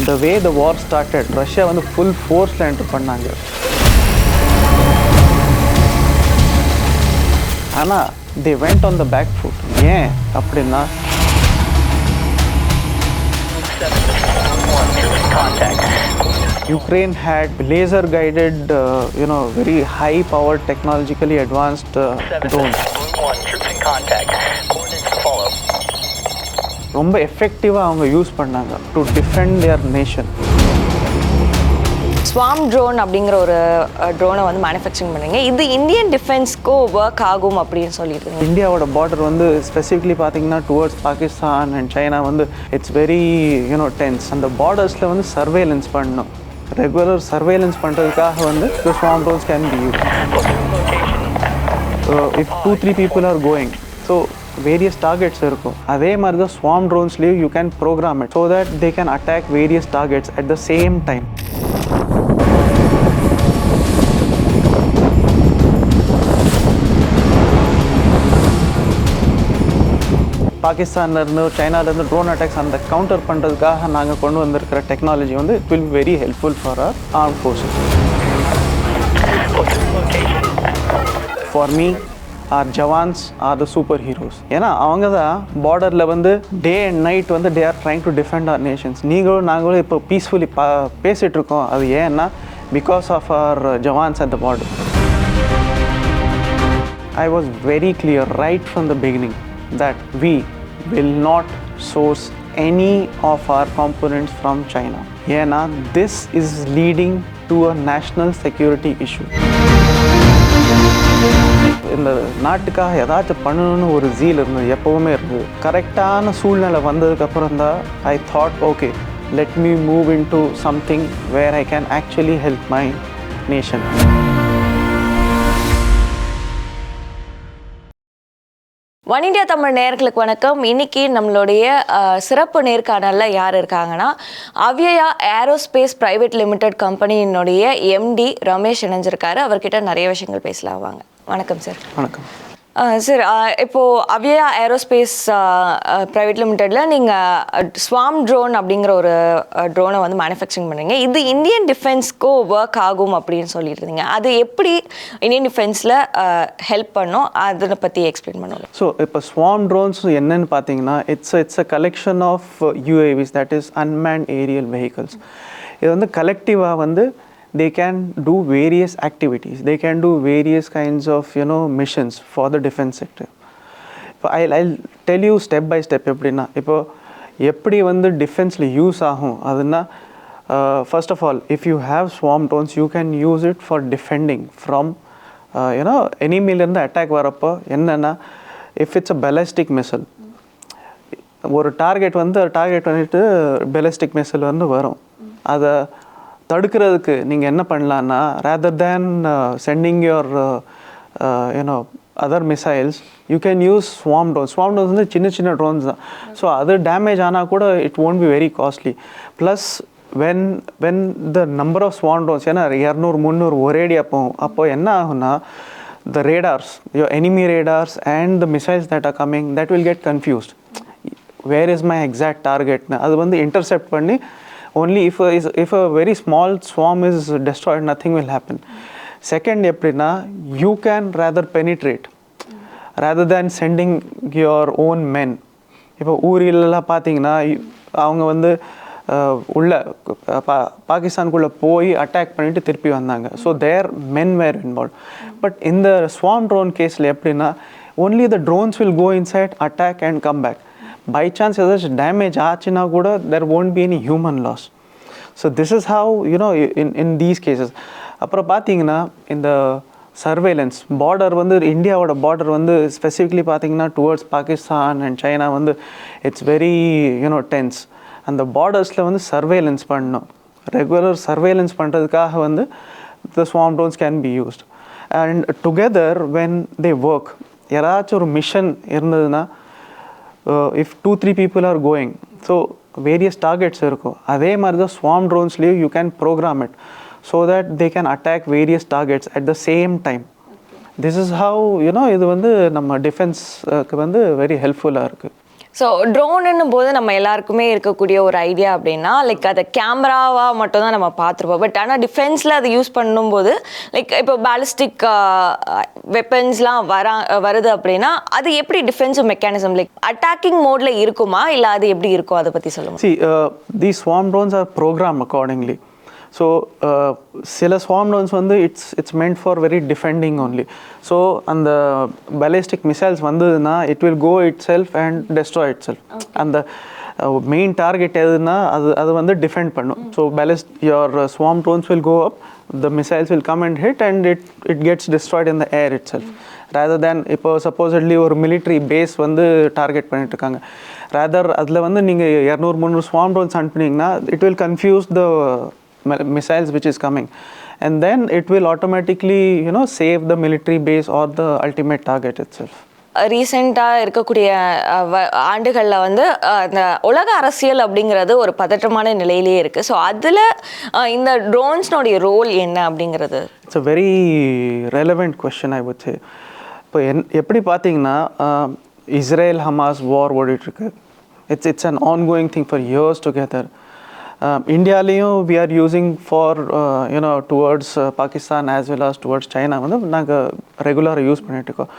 the way the war started, Russia வந்து full force enter பண்ணாங்க. ஆனா they went on the back foot. ஏன் அப்படின்னா Ukraine had laser guided, very high powered, technologically advanced drones. ரொம்ப எஃபெக்டிவாக அவங்க use பண்ணாங்க to defend their nation. Swarm drone அப்படிங்கிற ஒரு ட்ரோனை வந்து மேனுஃபேக்சரிங் பண்ணுங்க. இது இந்தியன் டிஃபென்ஸ்க்கு ஒர்க் ஆகும் அப்படின்னு சொல்லியிருக்கீங்க. இந்தியாவோட பார்டர் வந்து ஸ்பெசிஃபிக்லி பார்த்தீங்கன்னா டுவர்ட்ஸ் பாகிஸ்தான் அண்ட் சைனா வந்து இட்ஸ் வெரி டென்ஸ். அந்த பார்டர்ஸில் வந்து சர்வேலன்ஸ் பண்ணணும். ரெகுலர் சர்வேலன்ஸ் பண்ணுறதுக்காக வந்து the swarm drones can be used. If 2-3 people are going, so various targets இருக்கும். அதே மாதிரி தான் swarm dronesலேயும் you can program it so that they can attack various targets at the same time. பாகிஸ்தான்லேருந்து சைனாலேருந்து drone attacks அந்த counter பண்ணுறதுக்காக நாங்கள் கொண்டு வந்திருக்கிற டெக்னாலஜி வந்து it will very helpful for our arm forces. For me our jawans are the super heroes. ஏன்னா அவங்க தான் பார்டரில் வந்து டே அண்ட் நைட் வந்து they are trying to defend our nations. நாங்களும் இப்போ பீஸ்ஃபுல்லி பேசிகிட்டு இருக்கோம். அது ஏன்னா because of our jawans at the border. I was very clear right from the beginning that we will not source any of our components from China. ஏன்னா this is leading to a national security issue. இந்த நாட்டுக்காக ஏதாச்சும் பண்ணணும்னு ஒரு zeal இருந்தது, எப்போவுமே இருந்தது. கரெக்டான சூழ்நிலை வந்ததுக்கப்புறம் தான் I thought okay let me move into something where I can actually help my nation. One India Tamil நேயர்களுக்கு வணக்கம். இன்னைக்கு நம்மளுடைய சிறப்பு நேர்காணலில் யார் இருக்காங்கன்னா அவ்யயா ஏரோஸ்பேஸ் பிரைவேட் லிமிடெட் கம்பெனியினுடைய எம்டி ரமேஷ் இணைஞ்சிருக்காரு. அவர்கிட்ட நிறைய விஷயங்கள் பேசலாம் வாங்க. வணக்கம் சார். வணக்கம் சார். இப்போது அவ்யயா ஏரோஸ்பேஸ் ப்ரைவேட் லிமிட்டெடில் நீங்கள் ஸ்வாம் ட்ரோன் அப்படிங்கிற ஒரு ட்ரோனை வந்து மேனுஃபேக்சரிங் பண்ணுறீங்க. இது இந்தியன் டிஃபென்ஸ்க்கு ஒர்க் ஆகும் அப்படின்னு சொல்லிட்டு இருந்தீங்க. அது எப்படி இந்தியன் டிஃபென்ஸில் ஹெல்ப் பண்ணும் அதை பற்றி எக்ஸ்பிளைன் பண்ணுவோம். ஸோ இப்போ ஸ்வாம் ட்ரோன்ஸ் என்னன்னு பார்த்தீங்கன்னா it's a collection of UAVs, that is unmanned aerial vehicles. இது வந்து கலெக்டிவாக வந்து they can do various activities, they can do various kinds of missions for the defense sector. I'll tell you step by step எப்படின்னா இப்போ எப்படி வந்து டிஃபென்ஸில் use ஆகும் அதுனா first of all if you have swarm drones you can use it for defending from எனிமிலேருந்து attack வரப்போ என்னென்னா if it's a ballistic missile, ஒரு டார்கெட் பண்ணிட்டு ballistic missile வந்து வரும். அதை தடுக்கிறதுக்கு நீங்கள் என்ன பண்ணலான்னா rather than sending your other missiles you can use swarm drones. Swarm drones வந்து சின்ன drones தான். ஸோ அது டேமேஜ் ஆனால் கூட it won't be very costly. Plus when the number of swarm drones ஏன்னா 200-300 ஒரேடியாக போகும். அப்போ என்ன ஆகும்னா the radars, your enemy radars and the missiles that are coming, that will get confused. Where is my exact target? அது வந்து intercept பண்ணி only if a very small swarm is destroyed, nothing will happen. Second எப்படின்னா you can rather penetrate rather than sending your own men. இப்போ ஊரிலெல்லாம் பார்த்தீங்கன்னா அவங்க வந்து உள்ள பாகிஸ்தானுக்குள்ளே போய் அட்டாக் பண்ணிட்டு திருப்பி வந்தாங்க. So their men were involved. But இந்த ஸ்வாம் ட்ரோன் கேஸில் எப்படின்னா only the drones will go inside, attack and come back. By chance ஏதாச்சும் டேமேஜ் ஆச்சுன்னா கூட there won't be any human loss. So this is how in these cases. அப்புறம் பார்த்தீங்கன்னா இந்த surveillance border வந்து இந்தியாவோட பார்டர் வந்து ஸ்பெசிஃபிக்லி பார்த்தீங்கன்னா டுவர்ட்ஸ் பாகிஸ்தான் அண்ட் சைனா வந்து இட்ஸ் வெரி டென்ஸ். அந்த பார்டர்ஸில் வந்து சர்வேலன்ஸ் பண்ணணும். ரெகுலர் சர்வேலன்ஸ் பண்ணுறதுக்காக வந்து the swarm drones can be used. And together when they work, யாராச்சும் ஒரு மிஷன் இருந்ததுன்னா if 2-3 people are going, so various targets இருக்கும். அதே மாதிரி தான் swarm dronesலேயும் you can program it so that they can attack various targets at the same time. This is how இது வந்து நம்ம டிஃபென்ஸ்க்கு வந்து வெரி ஹெல்ப்ஃபுல்லாக இருக்குது. ஸோ ட்ரோனுன்னும் போது நம்ம எல்லாருக்குமே இருக்கக்கூடிய ஒரு ஐடியா அப்படின்னா லைக் அதை கேமராவாக மட்டும் தான் நம்ம பார்த்துருப்போம். பட் ஆனால் டிஃபென்ஸில் அதை யூஸ் பண்ணும்போது லைக் இப்போ பேலிஸ்டிக் வெப்பன்ஸ்லாம் வருது அப்படின்னா அது எப்படி டிஃபென்சிவ் மெக்கானிசம் லைக் அட்டாக்கிங் மோடில் இருக்குமா இல்லை அது எப்படி இருக்கும், அதை பற்றி சொல்லுங்கள். See, these swarm drones are programmed accordingly. So சில swarm drones வந்து it's meant for very defending only. So அந்த ballistic missiles வந்ததுன்னா it will go itself and destroy itself. அந்த main target எதுனா அது வந்து defend பண்ணும். So your swarm drones will go up, the missiles will come and hit and it gets destroyed in the air itself. Rather than இப்போ supposedly ஒரு military base வந்து target பண்ணிட்டு இருக்காங்க, rather அதில் வந்து நீங்கள் 200-300 swarm drones அனுப்புனீங்கன்னா it will confuse the missiles which is coming and then it will automatically save the military base or the ultimate target itself. ரீசெண்டாக இருக்கக்கூடிய ஆண்டுகளில் வந்து இந்த உலக அரசியல் அப்படிங்கிறது ஒரு பதற்றமான நிலையிலேயே இருக்குது. ஸோ அதில் இந்த ட்ரோன்ஸ்னுடைய ரோல் என்ன அப்படிங்கிறது it's a very relevant question I would say. இப்போ எப்படி பார்த்தீங்கன்னா இஸ்ரேல் ஹமாஸ் வார் ஓடிட்டுருக்கு. It's an ongoing thing for years together. இந்தியாலேயும் we are using for towards Pakistan as well as towards China வந்து நாங்கள் ரெகுலராக யூஸ் பண்ணிகிட்ருக்கோம்.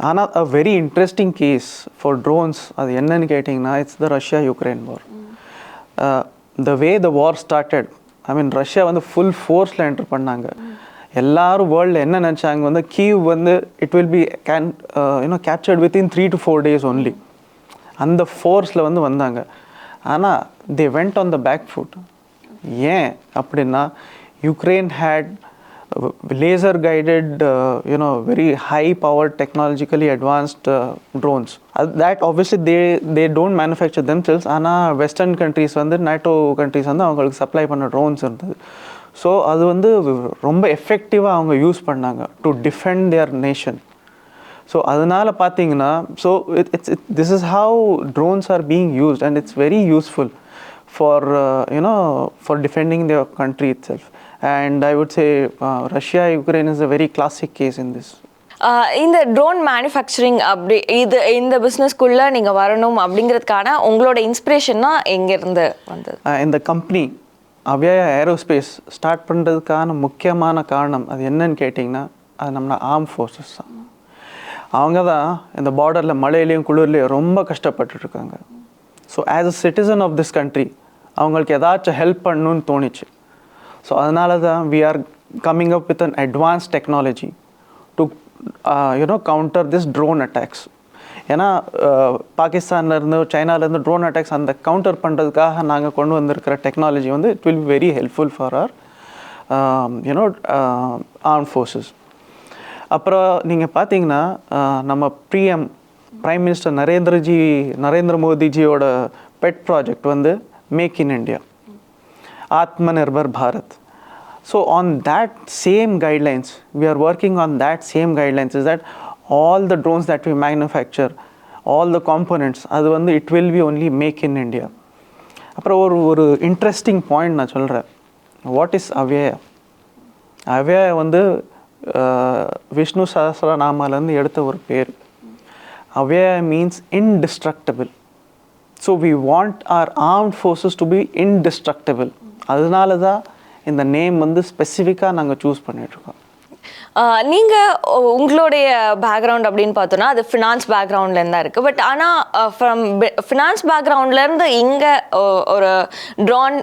ஆனால் a very interesting case for drones அது என்னன்னு கேட்டிங்கன்னா it's the Russia Ukraine war. The way the war started, I mean Russia வந்து ஃபுல் ஃபோர்ஸில் என்டர் பண்ணாங்க. எல்லாரும் வேர்ல்டில் என்ன நினச்சாங்க வந்து கீவ் வந்து it will be captured within 3 to 4 days only. அந்த ஃபோர்ஸில் வந்து வந்தாங்க. ஆனால் they went on the back foot. ஏன் அப்படின்னா Ukraine had laser guided very high powered technologically advanced drones. That obviously they don't manufacture themselves. ஆனால் western countries வந்து NATO countries வந்து அவங்களுக்கு சப்ளை பண்ண ட்ரோன்ஸ் இருந்தது. ஸோ அது வந்து ரொம்ப எஃபெக்டிவாக அவங்க யூஸ் பண்ணாங்க to defend their nation. So அதனால் பார்த்தீங்கன்னா so this is how drones are being used and it's very useful for for defending their country itself. And I would say Russia Ukraine is a very classic case in this. இந்த drone manufacturing அப்படி இந்த பிஸ்னஸ்க்குள்ளே நீங்கள் வரணும் அப்படிங்கிறதுக்கான உங்களோட இன்ஸ்பிரேஷன்னா எங்கேருந்து வந்தது? இந்த கம்பெனி அவ்யாயா ஏரோஸ்பேஸ் ஸ்டார்ட் பண்ணுறதுக்கான முக்கியமான காரணம் அது என்னன்னு கேட்டிங்கன்னா அது நம்ம ஆர்ம் ஃபோர்ஸஸ் தான். அவங்க தான் இந்த பார்டரில் மழையிலையும் குளிர்லையும் ரொம்ப கஷ்டப்பட்டுருக்காங்க. So as a citizen of this country அவங்களுக்கு ஏதாச்சும் ஹெல்ப் பண்ணணும்னு தோணிச்சு. ஸோ அதனால தான் we are coming up with an advance technology to counter this drone attacks. ஏன்னா பாகிஸ்தான்லேருந்து சைனாலேருந்து ட்ரோன் அட்டாக்ஸ் அந்த கவுண்டர் பண்ணுறதுக்காக நாங்கள் கொண்டு வந்திருக்கிற டெக்னாலஜி வந்து it will be very helpful for our arm forces. அப்புறம் நீங்கள் பார்த்தீங்கன்னா நம்ம பிரைம் மினிஸ்டர் நரேந்திர மோடிஜியோட பெட் ப்ராஜெக்ட் வந்து make in India, Atmanirbhar Bharat. So on that same guidelines, we are working on that same guidelines, is that all the drones that we manufacture, all the components, அது வந்து it will be only make in India. அப்புறம் ஒரு interesting point நான் சொல்கிறேன். What is அவ்யயா? அவ்யயா வந்து விஷ்ணு சஹஸ்ரநாமாலேருந்து எடுத்த ஒரு பேர். அவ்யயா means indestructible. So we want our armed forces to be indestructible. அதனால தான் இந்த நேம் வந்து ஸ்பெசிஃபிக்காக நாங்கள் சூஸ் பண்ணிகிட்ருக்கோம். நீங்கள் உங்களுடைய பேக்ரவுண்ட் அப்படின்னு பார்த்தோன்னா அது ஃபினான்ஸ் பேக்ரவுண்ட்லேருந்து தான் இருக்குது. பட் ஆனால் ஃப்ரம் ஃபினான்ஸ் பேக்ரவுண்ட்லேருந்து இங்கே ஒரு ட்ரோன்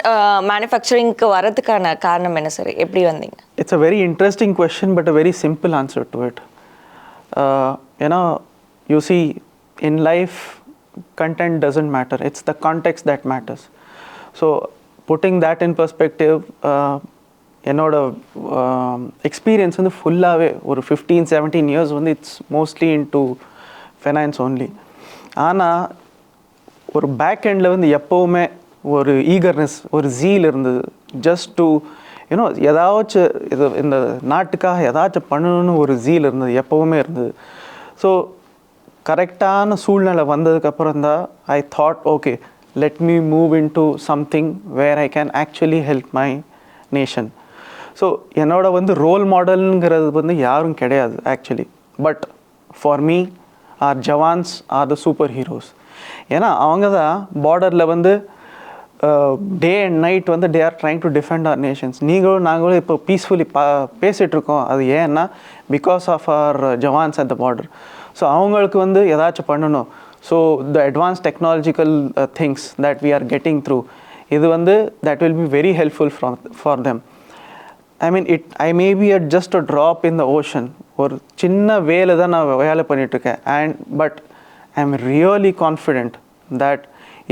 மேனுஃபேக்சரிங்க்கு வரதுக்கான காரணம் என்ன சார்? எப்படி வந்தீங்க? It's a very interesting question but a very simple answer to it. ஏன்னா you see in life content doesn't matter, it's the context that matters. So putting that in perspective, என்னோட experience வந்து ஃபுல்லாகவே ஒரு 15-17 years வந்து it's mostly into finance only. ஆனால் ஒரு back எண்டில் வந்து எப்போவுமே ஒரு ஈகர்னஸ், ஒரு ஜீல் இருந்தது. ஜஸ்ட் டு ஏதாச்சும் இந்த நாட்டுக்காக ஏதாச்சும் பண்ணணும்னு ஒரு ஜீல் இருந்தது, எப்போவுமே இருந்தது. ஸோ கரெக்டான சூழ்நிலை வந்ததுக்கப்புறம் தான் I thought okay let me move into something where I can actually help my nation. So என்னோட வந்து ரோல் மாடலுங்கிறது வந்து யாரும் கிடையாது actually. But for me our Jawans are the superheroes. ஏன்னா அவங்க தான் பார்டரில் வந்து டே அண்ட் நைட் வந்து they are trying to defend our nations. நாங்களும் இப்போ பீஸ்ஃபுல்லி பேசிகிட்டு இருக்கோம். அது ஏன்னா because of our Jawans at the border. So அவங்களுக்கு வந்து ஏதாச்சும் பண்ணணும். So the advanced technological things that we are getting through, இது வந்து that will be very helpful for them. I mean, I may be just a drop in the ocean. ஒரு சின்ன வேலை தான் நான் வேலை பண்ணிகிட்ருக்கேன். But I am really confident that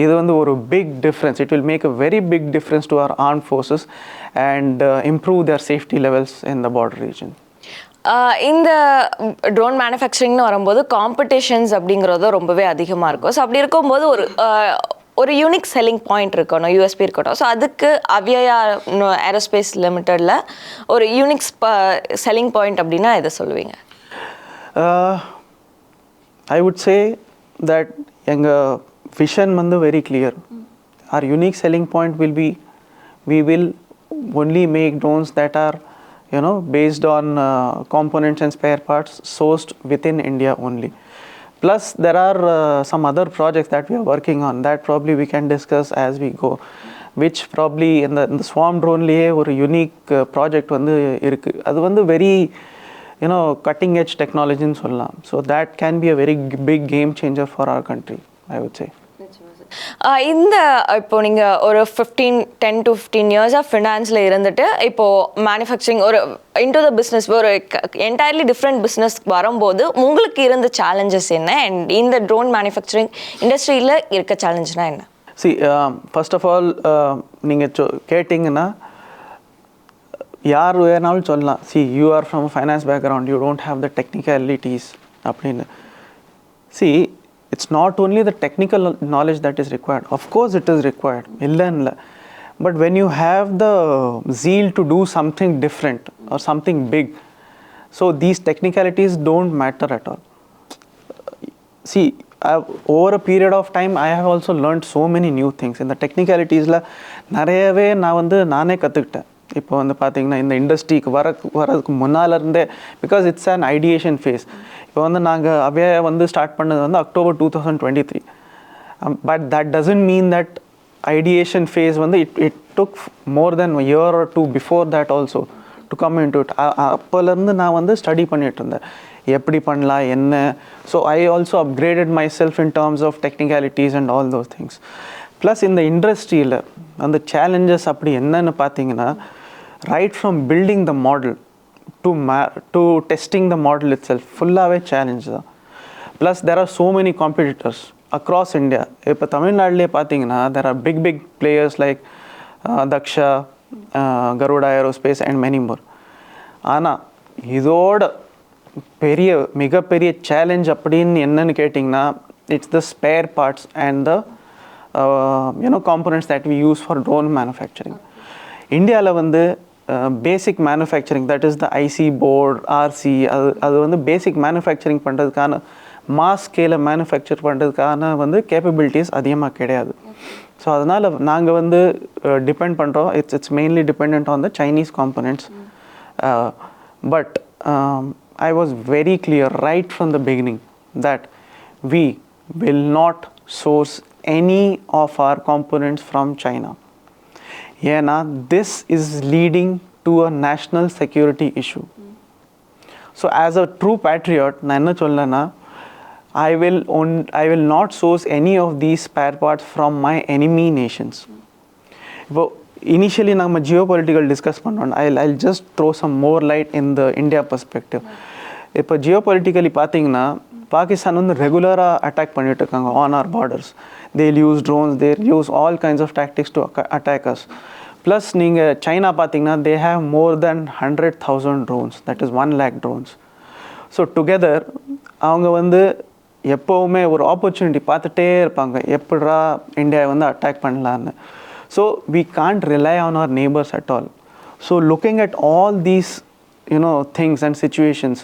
இது வந்து ஒரு big difference. It will make a very big difference to our armed forces and improve their safety levels in the border region. இந்த ட்ரோன் மேனுஃபேக்சரிங்னு வரும்போது காம்படிஷன்ஸ் அப்படிங்கிறது ரொம்பவே அதிகமாக இருக்கும். ஸோ அப்படி இருக்கும்போது ஒரு யூனிக் செல்லிங் பாயிண்ட் இருக்கணும், யூஎஸ்பி இருக்கட்டும். ஸோ அதுக்கு அவ்யயா ஏரோஸ்பேஸ் லிமிட்டடில் ஒரு யூனிக் செல்லிங் பாயிண்ட் அப்படின்னா எதை சொல்லுவீங்க? I would say that எங்கள் விஷன் வந்து very clear. Our unique selling point will be we will only make drones that are based on components and spare parts sourced within India only. Plus there are some other projects that we are working on that probably we can discuss as we go, which probably in the swarm drone liye or unique project vandu irukku. Adu vandu very cutting edge technology nu sollalam. So that can be a very big game changer for our country, I would say. இந்த இப்போ நீங்கள் ஒரு 10 to 15 இயர்ஸாக ஃபினான்ஸில் இருந்துட்டு இப்போது manufacturing ஒரு into the business ஒரு entirely different business வரும்போது உங்களுக்கு இருந்த சேலஞ்சஸ் என்ன அண்ட் இந்த ட்ரோன் மேனுஃபேக்சரிங் இண்டஸ்ட்ரியில் இருக்க சேலஞ்சுனா என்ன? See, first of all, நீங்கள் கேட்டிங்கன்னா யார் வேணாலும் சொல்லலாம். See, you are from a finance background, you don't have the technicalities அப்படின்னு. See, it's not only the technical knowledge that is required. Of course it is required, but when you have the zeal to do something different or something big, so these technicalities don't matter at all. See, over a period of time I have also learned so many new things. In the technicalities la நிறையவே நான் வந்து நானே கற்றுக்கிட்டேன். இப்போ வந்து பார்த்தீங்கன்னா இந்த இண்டஸ்ட்ரிக்கு வரதுக்கு முன்னால் இருந்தே, because it's an ideation phase. இப்போ வந்து நாங்கள் அவ்யயா வந்து ஸ்டார்ட் பண்ணது வந்து October 2023. But that doesn't mean that ideation phase வந்து it took more than a year or two before that also to come into it. அப்போலேருந்து நான் வந்து ஸ்டடி பண்ணிட்டு இருந்தேன் எப்படி பண்ணலாம் என்ன. So I also upgraded myself in terms of technicalities and all those things. Plus இந்த இண்டஸ்ட்ரியில் அந்த சேலஞ்சஸ் அப்படி என்னன்னு பார்த்தீங்கன்னா, right from building the model to testing the model itself, fullave challenge da. Plus there are so many competitors across India. Ipo Tamil Nadu le pathina there are big players like Daksha, Garuda Aerospace and many more. Ana idoda mega periya challenge appdin enna kettingna, it's the spare parts and the components that we use for drone manufacturing. India la vandu basic manufacturing, that is the IC board, RC, அது வந்து basic manufacturing பண்ணுறதுக்கான mass ஸ்கேலில் manufacture பண்ணுறதுக்கான வந்து capabilities அதிகமாக கிடையாது. So அதனால் நாங்கள் வந்து டிபெண்ட் பண்ணுறோம். It's mainly depend on the Chinese components. But I was very clear right from the beginning that we will not source any of our components from China. ஏன்னா this is leading to a national security issue. So as a true patriot, நான் என்ன சொல்லனா, I will not source any of these spare parts from my enemy nations. இப்போ initially நம்ம geopolitical discuss பண்ணோம். I'll just throw some more light in the India perspective. இப்போ geopolitically பார்த்தீங்கன்னா பாகிஸ்தான் வந்து ரெகுலராக அட்டாக் பண்ணிட்டு இருக்காங்க on our borders. They'll use drones, they'll use all kinds of tactics to attack us. Plus நீங்கள் China பார்த்தீங்கன்னா they have more than 100,000 drones, that is 1 lakh drones. So together அவங்க வந்து எப்போவுமே ஒரு ஆப்பர்ச்சுனிட்டி பார்த்துட்டே இருப்பாங்க, எப்படா இந்தியா வந்து அட்டாக் பண்ணலான்னு. So we can't rely on our neighbors at all. So looking at all these things and situations,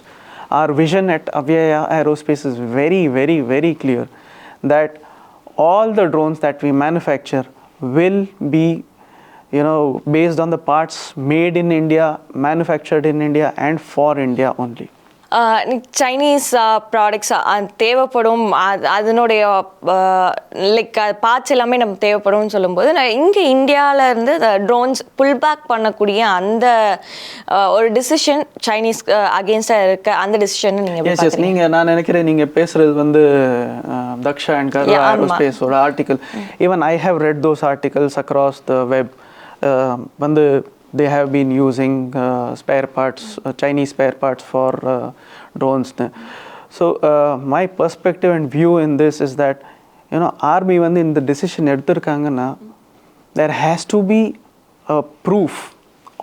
our vision at Avyaya Aerospace is very clear that all the drones that we manufacture will be based on the parts made in India, manufactured in India and for India only. Chinese products தேவைப்படும், அதனுடைய like parts எல்லாமே நம்ம தேவைப்படும்னு சொல்லும்போது இங்கே இந்தியாவில் இருந்து drones pull back பண்ணக்கூடிய அந்த ஒரு டிசிஷன் சைனீஸ் அகேன்ஸ்டாக இருக்க அந்த டிசிஷன் நீங்கள் நான் நினைக்கிறேன் நீங்கள் பேசுகிறது வந்து தக்ஷா அண்ட் கர்வா ஏரோஸ்பேஸோட article. Even I have read those articles across the web. வந்து they have been using spare parts, Chinese spare parts for drones. So my perspective and view in this is that, you know, army வந்து இந்த decision எடுத்திருக்காங்கன்னா there has to be a proof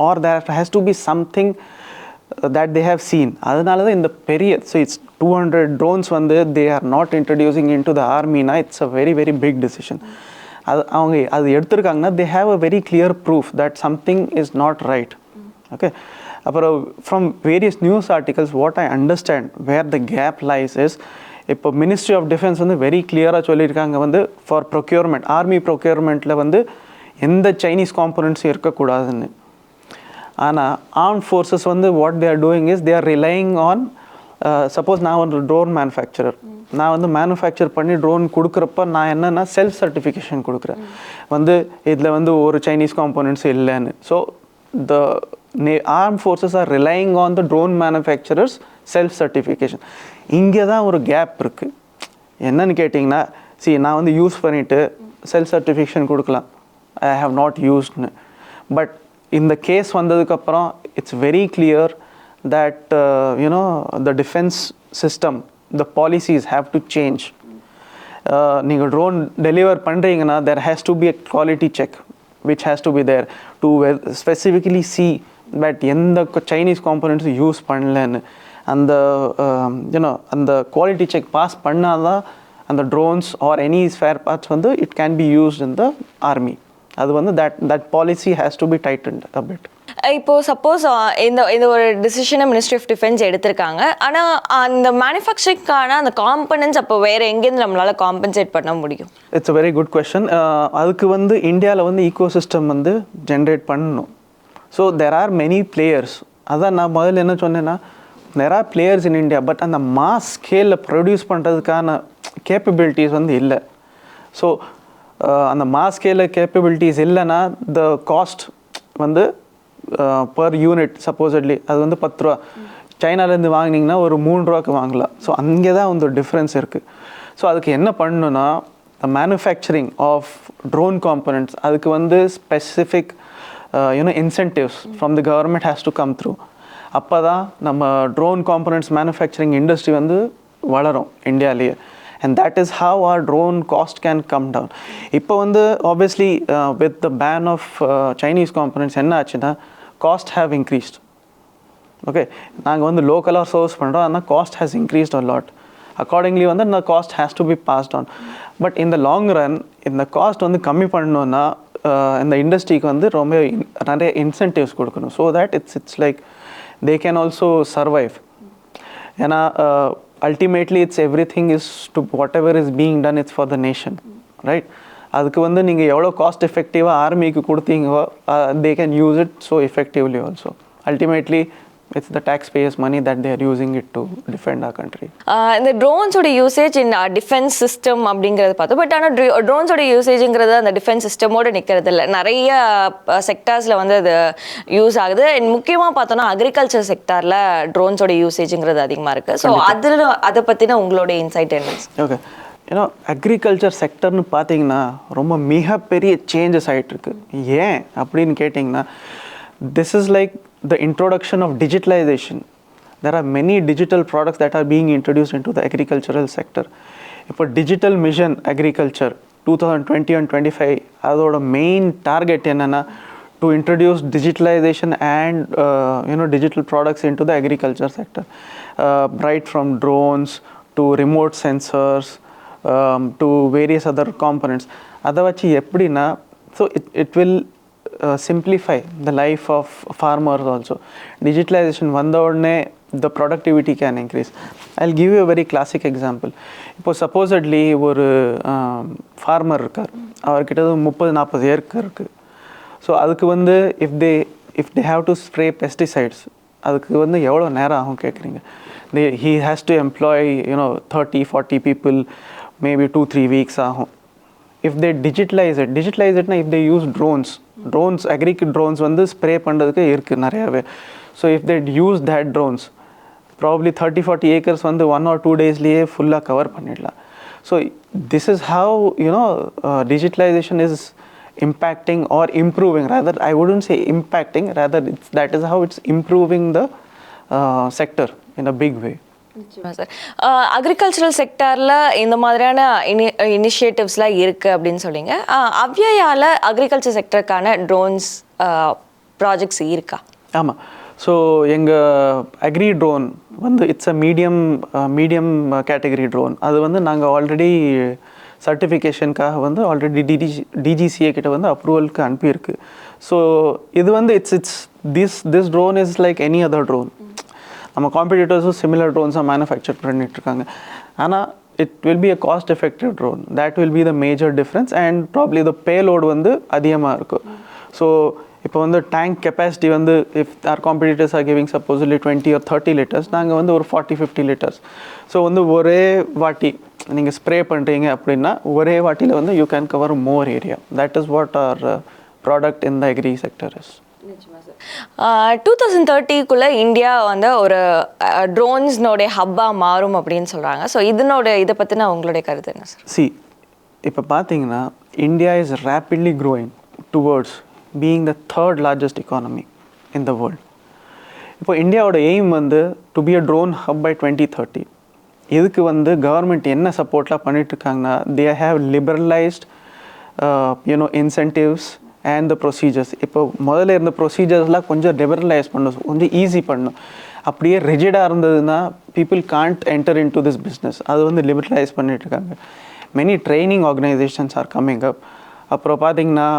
or there has to be something that they have seen. அதனால தான் இந்த பெரிய, so it's 200 drones வந்து they are not introducing into the army na, it's a very very big decision. அவங்க அது எடுத்திருக்காங்கன்னா they have a very clear proof that something is not right. Okay, அப்புறம் from various news articles what I understand where the gap lies is, இப்போ ministry of defence வந்து very கிளியராக சொல்லியிருக்காங்க வந்து for procurement, army ப்ரொக்யூர்மெண்ட்டில் வந்து எந்த Chinese காம்பனன்ட்ஸும் இருக்கக்கூடாதுன்னு. ஆனால் ஆர்ம் ஃபோர்ஸஸ் வந்து what they are doing is they are relying on, suppose நான் ஒரு ட்ரோன் மேனுஃபேக்சரர், நான் வந்து மேனுஃபேக்சர் பண்ணி ட்ரோன் கொடுக்குறப்ப நான் என்னென்னா செல்ஃப் சர்டிஃபிகேஷன் கொடுக்குறேன் வந்து இதில் வந்து ஒரு சைனீஸ் காம்போனன்ட்ஸ் இல்லைன்னு. So the arm forces are relying on the drone manufacturers self certification. இங்கே தான் ஒரு கேப் இருக்குது. என்னன்னு கேட்டிங்கன்னா, நான் வந்து யூஸ் பண்ணிவிட்டு செல்ஃப் சர்டிஃபிகேஷன் கொடுக்கலாம், ஐ ஹவ் நாட் யூஸ்ட்னு. பட் இந்த கேஸ் வந்ததுக்கப்புறம் it's very clear that you know, the defense system, the policies have to change. நீங்கள் ட்ரோன் டெலிவர் பண்ணுறீங்கன்னா there has to be a quality check which has to be there to specifically see that எந்த Chinese components use பண்ணலன்னு. அந்த you know அந்த quality check pass பண்ணாதான் அந்த drones or any spare parts வந்து it can be used in the army. அது வந்து that policy has to be tightened a bit. இப்போது சப்போஸ் இந்த ஒரு டிசிஷனை மினிஸ்ட்ரி ஆஃப் டிஃபென்ஸ் எடுத்திருக்காங்க, ஆனால் அந்த மேனுஃபேக்சரிங்கான அந்த காம்பனன்ட்ஸ் அப்போ வேறு எங்கேருந்து நம்மளால் காம்பன்சேட் பண்ண முடியும்? It's a very good question. அதுக்கு வந்து இந்தியாவில் வந்து ஈகோ சிஸ்டம் வந்து ஜென்ரேட் பண்ணணும். So there are many players. அதான் நான் முதல்ல என்ன சொன்னேன்னா, there are players in India, but அந்த மாஸ் ஸ்கேலில் ப்ரொடியூஸ் பண்ணுறதுக்கான கேப்பபிலிட்டிஸ் வந்து இல்லை. ஸோ அந்த மாஸ் ஸ்கேலில் கேப்பபிலிட்டிஸ் இல்லைன்னா த காஸ்ட் வந்து பர் யூனிட் சப்போஸ்ட்லி அது வந்து 10 ரூபா, சைனாலேருந்து வாங்கினீங்கன்னா ஒரு 3 ரூபாய்க்கு வாங்கலாம். ஸோ அங்கே தான் வந்து டிஃப்ரென்ஸ் இருக்குது. ஸோ அதுக்கு என்ன பண்ணணுன்னா, மேனுஃபேக்சரிங் ஆஃப் ட்ரோன் காம்பனன்ட்ஸ் அதுக்கு வந்து specific you know incentives from the government has to come through. அப்போ தான் நம்ம ட்ரோன் காம்பனன்ட்ஸ் மேனுஃபேக்சரிங் இண்டஸ்ட்ரி வந்து வளரும் இந்தியாவிலேயே. And that is how our drone cost can come down. இப்போ வந்து obviously with the ban of Chinese components என்ன ஆச்சுன்னா, cost have increased. Okay, நாங்கள் வந்து லோக்கலாக சோர்ஸ் பண்ணுறோம், ஆனால் cost has increased a lot. Accordingly வந்து இந்த cost has to be passed on. But இந்த லாங் ரன் இந்த காஸ்ட் வந்து கம்மி பண்ணணுன்னா இந்த இண்டஸ்ட்ரிக்கு வந்து ரொம்ப நிறைய இன்சென்டிவ்ஸ் கொடுக்கணும். So that it's like they can also survive. ஏன்னா ultimately it's everything is to whatever is being done, it's for the nation, right? அதுக்கு வந்து நீங்கள் எவ்வளோ காஸ்ட் எஃபெக்டிவாக ஆர்மிக்கு கொடுத்தீங்கோ, they can use it so effectively also. Ultimately it's the taxpayers money that they are using it to defend our country. இந்த ட்ரோன்ஸோட usage இன் defence system அப்படிங்கிறது பார்த்தோம். But ஆனால் ட்ரோன்ஸோட யூசேஜுங்கிறது அந்த டிஃபென்ஸ் சிஸ்டமோடு நிற்கிறது இல்லை. நிறைய செக்டார்ஸில் வந்து அது யூஸ் ஆகுது. அண்ட் முக்கியமாக பார்த்தோன்னா அக்ரிகல்ச்சர் செக்டாரில் ட்ரோன்ஸோட யூசேஜுங்கிறது அதிகமாக இருக்குது. ஸோ அதை பற்றின உங்களோட இன்சைட் என்ன? ஓகே, ஏன்னா அக்ரிகல்ச்சர் செக்டர்னு பார்த்தீங்கன்னா ரொம்ப மிகப்பெரிய சேஞ்சஸ் ஆகிட்டுருக்கு. ஏன் அப்படின்னு கேட்டிங்கன்னா, this is like the introduction of digitalization. There are many digital products that are being introduced into the agricultural sector. இப்போ டிஜிட்டல் மிஷன் அக்ரிகல்ச்சர் 2020 and 25 அதோட மெயின் டார்கெட் என்னென்னா, to introduce digitalization and digital products into the agriculture sector, right from drones to remote sensors to various other components. அதை வச்சு எப்படின்னா, so it will simplify the life of farmers also. Digitalization வந்த உடனே the productivity can increase. I'll give you a very classic example. இப்போ supposedly ஒரு farmer இருக்கார், அவர்கிட்ட 30-40 acre இருக்குது. ஸோ அதுக்கு வந்து if they have to spray pesticides, அதுக்கு வந்து எவ்வளோ நேரம் ஆகும் கேட்குறீங்க. He has to employ 30-40 people, maybe 2-3 weeks ஆகும். If they digitalize it if they use drones agriculture drones வந்து ஸ்ப்ரே பண்ணுறதுக்கு இருக்குது நிறையாவே. So if they use that drones, probably 30-40 acres வந்து 1 or 2 daysலேயே ஃபுல்லாக கவர் பண்ணிடலாம். So this is how digitalization is impacting or improving, rather I wouldn't say impacting, rather that is how it's improving the sector in a big way. Sir, agricultural செக்டாரில் இந்த மாதிரியான இனிஷியேட்டிவ்ஸ்லாம் இருக்குது அப்படின்னு சொல்லிங்க. அவ்யயாவில் அக்ரிகல்ச்சர் செக்டருக்கான ட்ரோன்ஸ் ப்ராஜெக்ட்ஸ் இருக்கா? ஆமாம். ஸோ எங்கள் அக்ரி ட்ரோன் வந்து it's a medium category drone. அது வந்து நாங்கள் ஆல்ரெடி சர்டிஃபிகேஷனுக்காக வந்து ஆல்ரெடி டிஜிசிஏ கிட்ட வந்து அப்ரூவலுக்கு அனுப்பியிருக்கு. ஸோ இது வந்து it's this drone is like any other drone. நம்ம காம்படிட்டர்ஸும் சிமிலர் ட்ரோன்ஸாக மேனுஃபேக்சர் பண்ணிகிட்ருக்காங்க. ஆனால் it will be a cost effective drone. That will be the major difference, and probably the payload வந்து அதிகமாக இருக்கும். ஸோ இப்போ வந்து டேங்க் கெப்பாசிட்டி வந்து if our competitors are giving supposedly 20 or 30 liters, நாங்கள் வந்து ஒரு 40-50 liters. ஸோ வந்து ஒரே வாட்டி நீங்கள் ஸ்ப்ரே பண்ணுறீங்க அப்படின்னா ஒரே வாட்டியில் வந்து you can cover more area. That is what our product in the agri sector is. 2030 India வந்து ஒரு ட்ரோன்ஸ்னோடைய ஹப்பாக மாறும் அப்படின்னு சொல்கிறாங்க. ஸோ இதை பற்றின உங்களுடைய கருத்து என்ன சார்? இப்போ பார்த்தீங்கன்னா India is rapidly growing towards being the third largest economy in the world. இப்போ இந்தியாவோட எய்ம் வந்து to be a drone hub by 2030. இதுக்கு வந்து கவர்மெண்ட் என்ன சப்போர்ட்லாம் பண்ணிட்டுருக்காங்கன்னா they have liberalised incentives and the procedures. இப்போ முதல்ல இருந்த ப்ரொசீஜர்ஸ்லாம் கொஞ்சம் லிபரலைஸ் பண்ணணும், கொஞ்சம் ஈஸி பண்ணணும். அப்படியே ரிஜிடாக இருந்ததுன்னா people can't enter in to this business. அது வந்து லிபரலைஸ் பண்ணிட்டுருக்காங்க. Many training organisations R coming அப். அப்புறம் பார்த்திங்கன்னா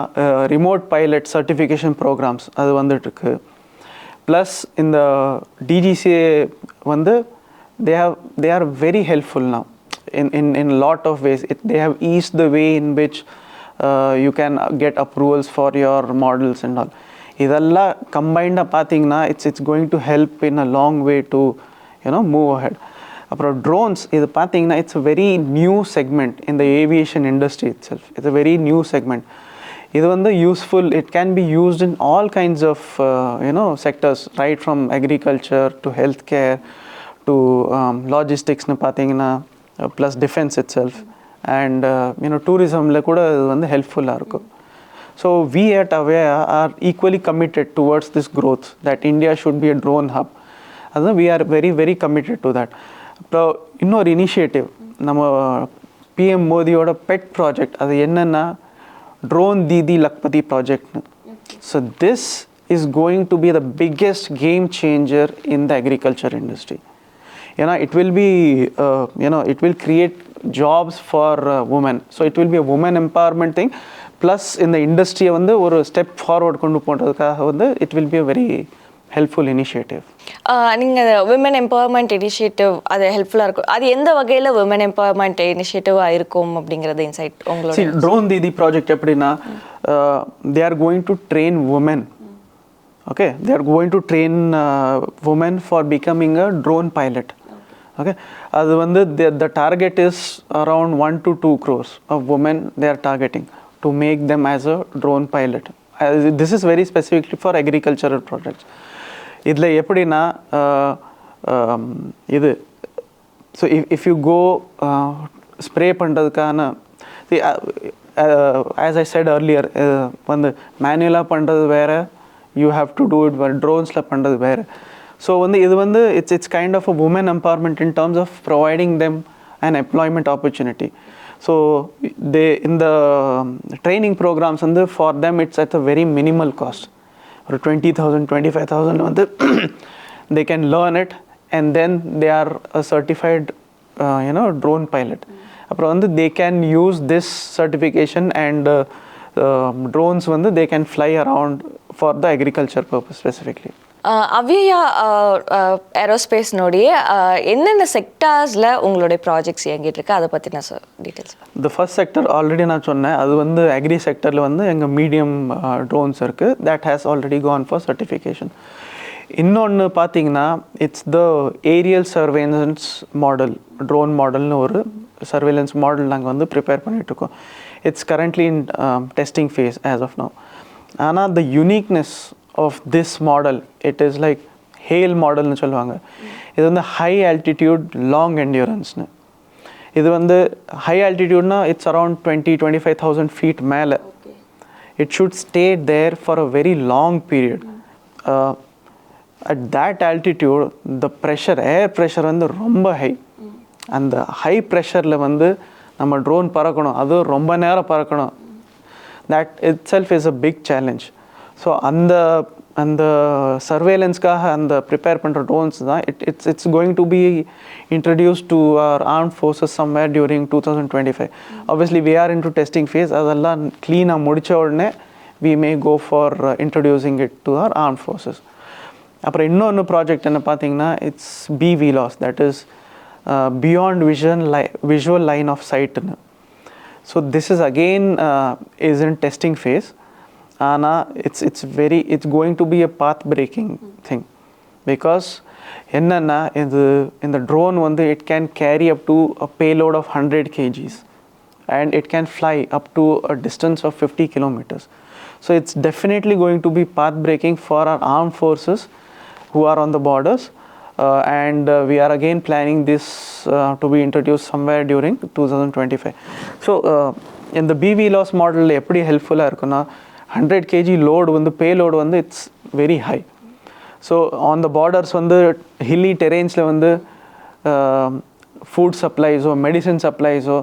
ரிமோட் பைலட் சர்டிஃபிகேஷன் ப்ரோக்ராம்ஸ் அது வந்துட்டுருக்கு. ப்ளஸ் இந்த டிஜிசிஏ வந்து they are very helpful now in a lot of ways. They have eased the way in which you can get approvals for your models and all. இதெல்லாம் கம்பைண்டாக பார்த்தீங்கன்னா it's going to help in a long way to move ahead. அப்புறம் drones இது பார்த்தீங்கன்னா it's a very new segment in the aviation industry itself. It's a very new segment. இது வந்து useful. It can be used in all kinds of sectors, right from agriculture to healthcare to logistics னு பார்த்தீங்கன்னா plus defence itself and டூரிசமில் கூட இது வந்து ஹெல்ப்ஃபுல்லாக இருக்கும். So we at Avyaya are equally committed towards this growth that India should be a drone hub. அதுதான் we are very very committed to that. அப்புறம் இன்னொரு இனிஷியேட்டிவ் நம்ம பிஎம் மோதியோட பெட் ப்ராஜெக்ட் அது என்னென்னா ட்ரோன் தீதி லக்பதி ப்ராஜெக்ட்னு. So this is going to be the biggest game changer in the agriculture industry. ஏன்னா it will be it will create jobs for women. So it will be a women empowerment thing. Plus இந்த இண்டஸ்ட்ரியை வந்து ஒரு step forward கொண்டு போகிறதுக்காக வந்து it will be a very helpful initiative. நீங்கள் women empowerment initiative அது ஹெல்ப்ஃபுல்லாக இருக்கும். அது எந்த வகையில் விமன் எம்பவர்மெண்ட் இனிஷியேட்டிவாக இருக்கும் அப்படிங்கிறது இன்சைட் உங்களோட? ட்ரோன் தீதி ப்ராஜெக்ட் எப்படின்னா they are going to train women. Okay, they are going to train women for becoming a drone pilot. Okay, அது வந்து the target is around 1 to 2 crores of women they are targeting to make them as a drone pilot. This is very specifically for agricultural projects. இதில் எப்படின்னா இது so if you go spray பண்ணுறதுக்கான as I said earlier வந்து மேனுவலாக பண்ணுறது வேறு, you have to do it ட்ரோன்ஸில் பண்ணுறது வேறு. ஸோ வந்து இது வந்து it's kind of a women empowerment in terms of providing them an employment opportunity. So they in the training programs வந்து for them it's at a very minimal cost. ஒரு 20,000 25,000 வந்து they can learn it and then they are a certified drone pilot. அப்புறம் வந்து they can use this certification and drones வந்து they can fly around for the agriculture purpose specifically. அவ்யயா ஏரோஸ்பேஸ்னுடைய என்னென்ன செக்டார்ஸில் உங்களுடைய projects இயங்கிட்டு இருக்கு அதை பற்றின details? The first sector already நான் சொன்னேன், அது வந்து அக்ரி செக்டரில் வந்து எங்கள் மீடியம் ட்ரோன்ஸ் இருக்குது. That has already gone for certification. இன்னொன்று பார்த்தீங்கன்னா it's the aerial surveillance model, drone மாடல்னு ஒரு சர்வேலன்ஸ் மாடல் நாங்கள் வந்து ப்ரிப்பேர் பண்ணிகிட்ருக்கோம். It's currently in testing phase as of now. ஆனால் the uniqueness of this model it is like HALE மாடல்னு சொல்லுவாங்க. இது வந்து ஹை ஆல்டிடியூட் லாங் என்டியூரன்ஸ்னு. இது வந்து ஹை ஆல்டிடியூட்னா இட்ஸ் அரவுண்ட் 20-25,000 feet மேலே. It should stay there for a very long period. At that altitude, the pressure, air pressure வந்து ரொம்ப high. அந்த ஹை ப்ரெஷரில் வந்து நம்ம ட்ரோன் பறக்கணும், அது ரொம்ப நேரம் பறக்கணும். that itself is a big challenge. So அந்த சர்வேலன்ஸ்க்காக அந்த ப்ரிப்பேர் பண்ணுற ட்ரோன்ஸ் தான் it's going to be introduce to our arm forces somewhere during 2025. Obviously we are in to testing phase. அதெல்லாம் க்ளீனாக முடித்த உடனே we may go for introducing it to our arm forces. அப்புறம் இன்னொன்று ப்ராஜெக்ட் என்ன பார்த்தீங்கன்னா it's BVLOS, that is beyond visual line of சைட்னு. So this is again is in testing face. ஆனால் it's going to be a path breaking thing because என்னன்னா இந்த drone வந்து it can carry up to a payload of 100 kgs and it can fly up to a distance of 50 kilometers. So it's definitely going to be path breaking for our armed forces who are on the borders, and we are again planning this to be introduced somewhere during 2025. So in the BVLOS model எப்படி ஹெல்ப்ஃபுல்லாக இருக்குன்னா 100 kg load வந்து payload வந்து it's very high. So on the borders வந்து hilly terrains வந்து food supplies or medicine supplies or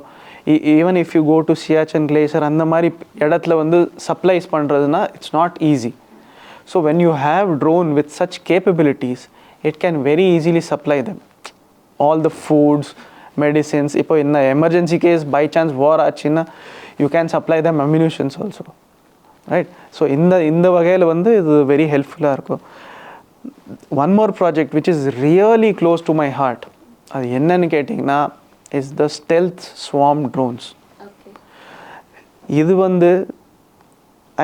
even if you go to Siachen glacier அந்த மாதிரி இடத்துல வந்து supplies பண்ணுறதுனா it's not easy. So when you have drone with such capabilities, it can very easily supply them all the foods, medicines. இப்போ in the emergency case by chance war ஆச்சுன்னா you can supply them ammunitions also. Right? So இந்த வகையில் வந்து இது very ஹெல்ப்ஃபுல்லாக இருக்கும். One more project which is really close to my heart, அது என்னன்னு கேட்டிங்கன்னா is the stealth swarm drones. இது வந்து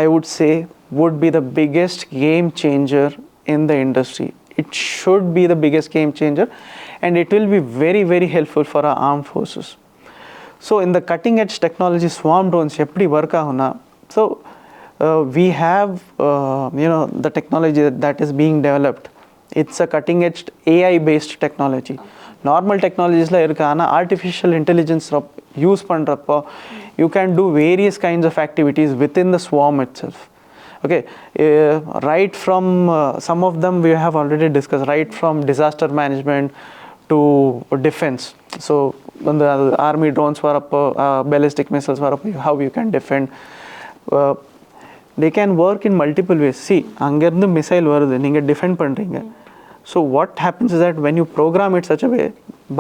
I would say would be the biggest game changer in the industry. It should be the biggest game changer and it will be very very helpful for our armed forces. So in the cutting edge technology swarm drones எப்படி work ஆகும்னா, so we have the technology that is being developed. It's a cutting edge AI based technology. Normal technologies la irukku, ana artificial intelligence use பண்றப்போ you can do various kinds of activities within the swarm itself. Okay, right from some of them we have already discussed, right from disaster management to defense. So when the army drones varappo, ballistic missiles varappo, how you can defend, they can work in multiple ways. See, அங்கேருந்து missile வருது, நீங்கள் defend பண்ணுறீங்க. So what happens is that when you program it such a way,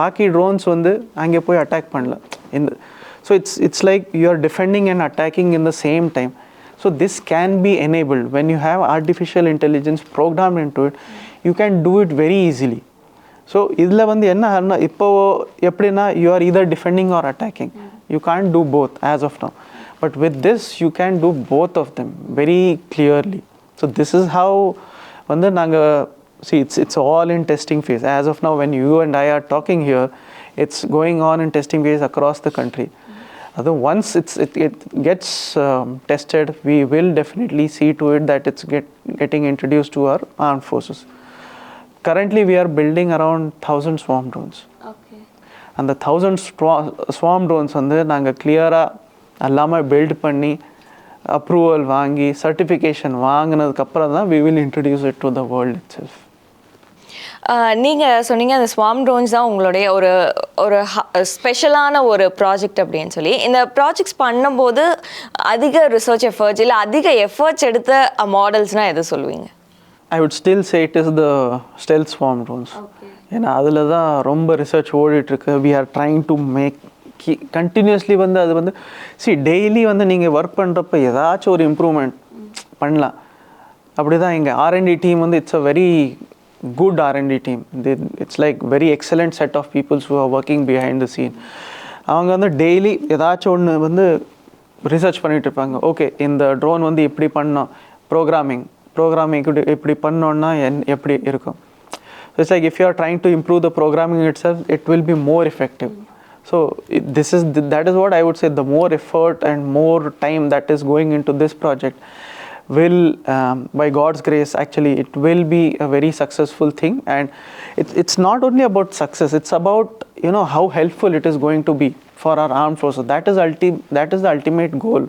பாக்கி drones வந்து அங்கே போய் attack பண்ணல. So it's like you are defending and attacking in the same time. So this can be enabled when you have artificial intelligence program in to it. You can do it very easily. So இதில் வந்து என்ன இப்போது எப்படின்னா you are either defending or attacking. You can't do both as of now. But with this, you can do both of them very clearly. So this is how when the naga see it's all in testing phase. As of now, when you and I are talking here, it's going on in testing phase across the country. Although once it gets tested, we will definitely see to it that it's getting introduced to our armed forces. Currently, we are building around 1,000 swarm drones. Okay. And the 1,000 swarm drones வந்து நாங்க clear-ஆ எல்லாமே build பண்ணி approval வாங்கி certification வாங்கினதுக்கப்புறம் தான் we will introduce it to the world itself. நீங்கள் சொன்னீங்க அந்த swarm drones தான் உங்களுடைய ஒரு ஸ்பெஷலான ஒரு ப்ராஜெக்ட் அப்படின்னு சொல்லி. இந்த ப்ராஜெக்ட்ஸ் பண்ணும்போது அதிக ரிசர்ச் எஃபர்ட்ஸ் இல்லை அதிக எஃபர்ட்ஸ் எடுத்த மாடல்ஸ்னால் எது சொல்லுவீங்க? I would still say it is the stealth swarm drones. ஏன்னா அதில் தான் ரொம்ப ரிசர்ச் ஓடிட்டுருக்கு. we are trying to make continuously வந்து அது வந்து டெய்லி வந்து நீங்கள் ஒர்க் பண்ணுறப்ப ஏதாச்சும் ஒரு இம்ப்ரூவ்மெண்ட் பண்ணலாம். அப்படி தான் எங்கள் R&D டீம் வந்து it's a very good R&D team. It's like very excellent set of peoples who are working behind the scene. அவங்க வந்து டெய்லி ஏதாச்சும் ஒன்று வந்து ரிசர்ச் பண்ணிகிட்டு இருப்பாங்க. ஓகே, இந்த ட்ரோன் வந்து இப்படி பண்ணோம், ப்ரோக்ராமிங் programming இப்படி பண்ணோன்னா எப்படி இருக்கும். It's like if you are trying to improve the programming itself, it will be more effective. So that is what I would say, the more effort and more time that is going into this project will, by God's grace, actually it will be a very successful thing. And it's not only about success, it's about, you know, how helpful it is going to be for our armed forces. That is the ultimate goal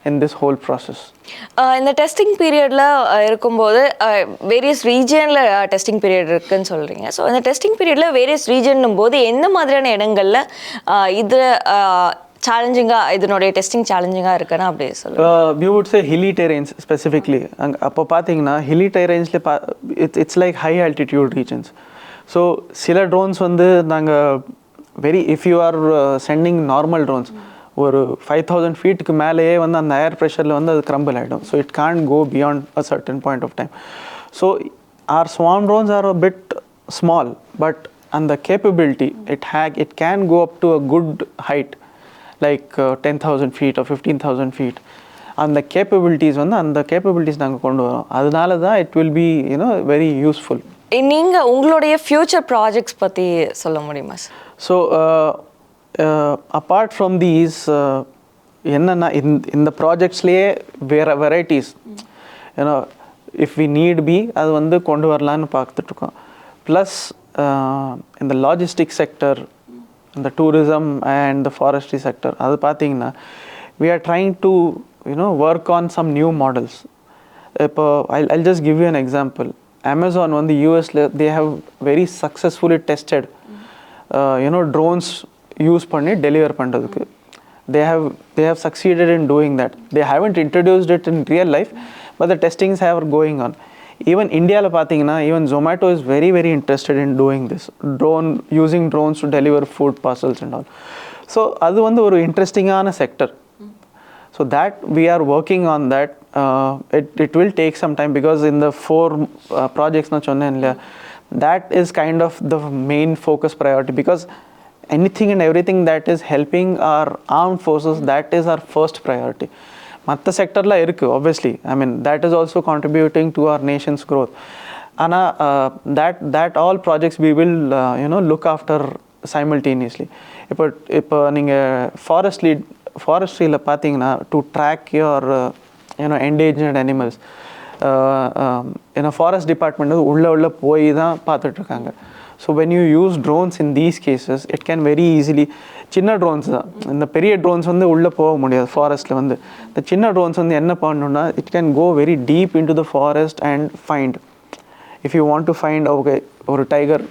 in this whole process. இந்த testing பீரியடில் இருக்கும்போது various ரீஜனில் testing period இருக்குன்னு சொல்கிறீங்க. So இந்த testing பீரியடில் various ரீஜன்னும் போது எந்த மாதிரியான இடங்களில் இது சேலஞ்சிங்காக, இதனுடைய டெஸ்டிங் சேலஞ்சிங்காக இருக்குன்னா அப்படி சொல்லுங்கள். You would say hilly terrains specifically. அப்போ பார்த்தீங்கன்னா hilly terrainsல it's like high altitude regions. So சில drones வந்து நாங்கள் if you are sending normal drones, ஒரு 5000 ஃபீட்டுக்கு மேலேயே வந்து அந்த ஏர் ப்ரெஷரில் வந்து அது க்ரம்பிள் ஆகிடும். So it can't go beyond a certain point of time. So our swarm drones are a bit small, but அந்த capability it can go up to a good height like 10,000 feet or 15,000 feet. அந்த capabilities நாங்கள் கொண்டு வரோம். அதனால தான் it will be, you know, very useful. நீங்கள் உங்களுடைய future projects பற்றி சொல்ல முடியுமா sir? So apart from these, என்னன்னா இந்த ப்ராஜெக்ட்ஸ்லேயே வேறு வெரைட்டிஸ், ஏன்னா இஃப் வி நீட் பி அது வந்து கொண்டு வரலான்னு பார்த்துட்ருக்கோம். ப்ளஸ் இந்த லாஜிஸ்டிக் செக்டர், இந்த tourism and the forestry sector, அது பார்த்தீங்கன்னா we are trying to, you know, work on some new models. இப்போ I'll just give you an example. Amazon வந்து யூஎஸ்ல they have very successfully tested, you know, drones use பண்ணி deliver பண்ணுறதுக்கு. they have succeeded in doing that. They haven't introduced it in real life, but the testings are going on. Even Indiaல பார்த்தீங்கன்னா even Zomato is very very interested in doing this, using drones to deliver food parcels and all. So அது வந்து ஒரு இன்ட்ரெஸ்டிங்கான sector. So that we are working on that. It will take some time because in the 4 projects நான் சொன்னேன் இல்லையா, that is kind of the main focus priority, because anything and everything that is helping our armed forces, that is our first priority. மற்ற செக்டரில் இருக்குது obviously, I mean that is also contributing to our nation's growth. ஆனால் that all projects we will, you know, look after simultaneously. இப்போ நீங்கள் ஃபாரஸ்ட்ரியில் பார்த்தீங்கன்னா to track your, you know, endangered animals, you know, forest department உள்ள போய் தான் பார்த்துட்ருக்காங்க. So when you use drones in these cases, it can very easily, சின்ன drones தான், இந்த பெரிய ட்ரோன்ஸ் வந்து உள்ளே போக முடியாது ஃபாரஸ்ட்டில் வந்து. இந்த சின்ன ட்ரோன்ஸ் வந்து என்ன பண்ணணுன்னா, it can go very deep into the forest and find, if you want to find, okay, ஒரு டைகர்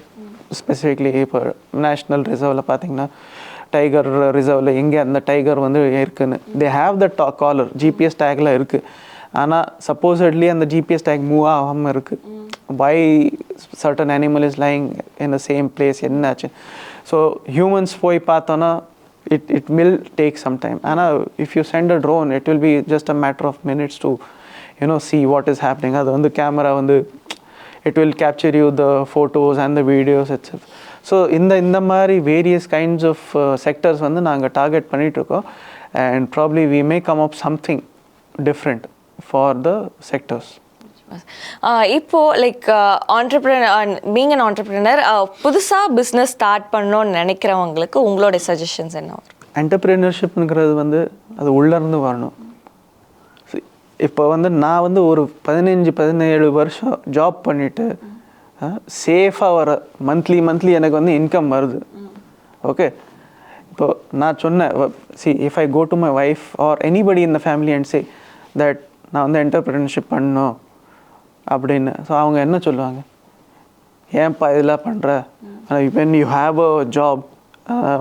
ஸ்பெசிஃபிக்லி இப்போ நேஷ்னல் ரிசர்வில் பார்த்தீங்கன்னா டைகர் ரிசர்வில் எங்கே அந்த டைகர் வந்து இருக்குன்னு, they have the collar, GPS டேக்ல இருக்குது. ஆனால் supposedly அந்த GPS டேக் மூவ் ஆகாமல் இருக்குது. why certain animal is lying in the same place, என்னாச்சு. So humans போய் பார்த்தோன்னா it will take some time. ஆனால் if you send a drone, it will be just a matter of minutes to, you know, see what is happening. அது வந்து camera வந்து it will capture you the photos and the videos itself. So இந்த மாதிரி various kinds of sectors வந்து நாங்கள் target பண்ணிகிட்ருக்கோம். and probably we may come up something different for the sectors. இப்போது like being an entrepreneur, புதுசாக business start பண்ணணும்னு நினைக்கிறவங்களுக்கு உங்களோட சஜஷன்ஸ் என்ன வரும்? என்டர்பிரினர்ஷிப்ங்கிறது வந்து அது உள்ளேருந்து வரணும். இப்போ வந்து நான் வந்து ஒரு 15-17 வருஷம் ஜாப் பண்ணிவிட்டு சேஃபாக வர மந்த்லி எனக்கு வந்து இன்கம் வருது. ஓகே, இப்போ நான் சொன்னேன், if I go to my wife or anybody in the family and say that நான் வந்து என்டர்பிரினர்ஷிப் பண்ணணும் அப்படின்னு, ஸோ அவங்க என்ன சொல்லுவாங்க, ஏன்ப்பா இதெல்லாம் பண்ணுற, when you have a job,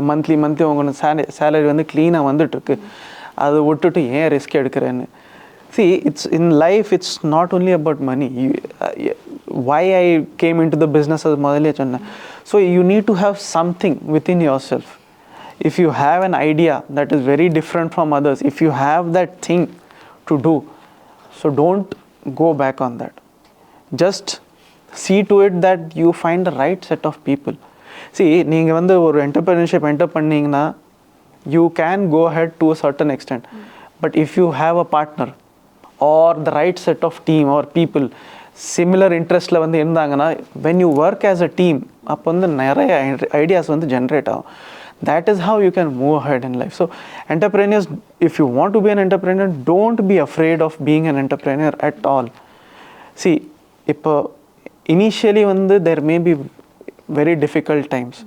monthly உங்களுக்கு சேலரி வந்து க்ளீனாக வந்துட்டுருக்கு, அதை விட்டுட்டு ஏன் ரிஸ்க் எடுக்கிறேன்னு. See, it's in life, it's not only about money. Why I came into the business as முதல்ல சொன்னேன். So you need to have something within yourself. If you have an idea that is very different from others, if you have that thing to do, so don't go back on that. Just see to it that you find the right set of people. See, நீங்கள் வந்து ஒரு entrepreneurship enter பண்ணிங்கன்னா you can go ahead to a certain extent. But if you have a partner or the right set of team or people similar interestல வந்து இருந்தாங்கன்னா when you work as a team அப்போ வந்து நிறைய ideas வந்து generate ஆகும். That is how you can move ahead in life. So entrepreneurs, if you want to be an entrepreneur, don't be afraid of being an entrepreneur at all. See, இப்போ initially வந்து there may be very difficult times.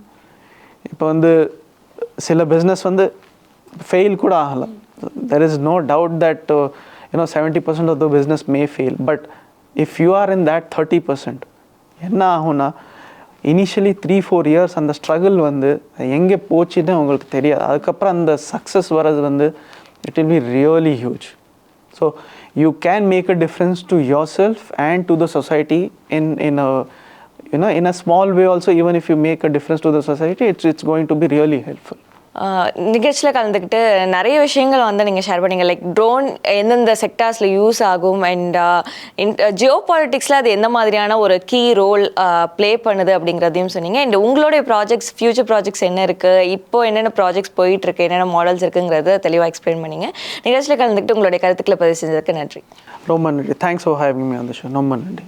இப்போ வந்து சில business வந்து fail கூட ஆகலாம். There is no doubt that 70% of the business may fail. But if you are in that 30%, என்ன ஆகும்னா இனிஷியலி 3-4 இயர்ஸ் அந்த ஸ்ட்ரகிள் வந்து எங்கே போச்சுன்னு உங்களுக்கு தெரியாது. அதுக்கப்புறம் அந்த சக்ஸஸ் வர்றது வந்து it will be really huge. So you can make a difference to yourself and to the society in a small way also. Even if you make a difference to the society, it's going to be really helpful. நிகழ்ச்சியில் கலந்துக்கிட்டு நிறைய விஷயங்கள் வந்து நீங்கள் share பண்ணீங்க. Like drone எந்தெந்த செக்டார்ஸில் use ஆகும் and Jio பாலிட்டிக்ஸில் அது எந்த மாதிரியான ஒரு கீ ரோல் ப்ளே பண்ணுது அப்படிங்கிறதையும் சொன்னீங்க. அண்ட் உங்களுடைய ப்ராஜெக்ட்ஸ், ஃபியூச்சர் ப்ராஜெக்ட்ஸ் என்ன இருக்குது, இப்போ என்னென்ன ப்ராஜெக்ட்ஸ் போயிட்டுருக்கு, என்னென்ன மாடல்ஸ் இருக்குங்கிறத தெளிவாக எக்ஸ்பிளைன் பண்ணீங்க. நிகழ்ச்சியில் கலந்துக்கிட்டு உங்களுடைய கருத்துக்களை பதிவு செஞ்சதுக்கு நன்றி. ரொம்ப நன்றி. Thanks for having me on the show. ரொம்ப நன்றி.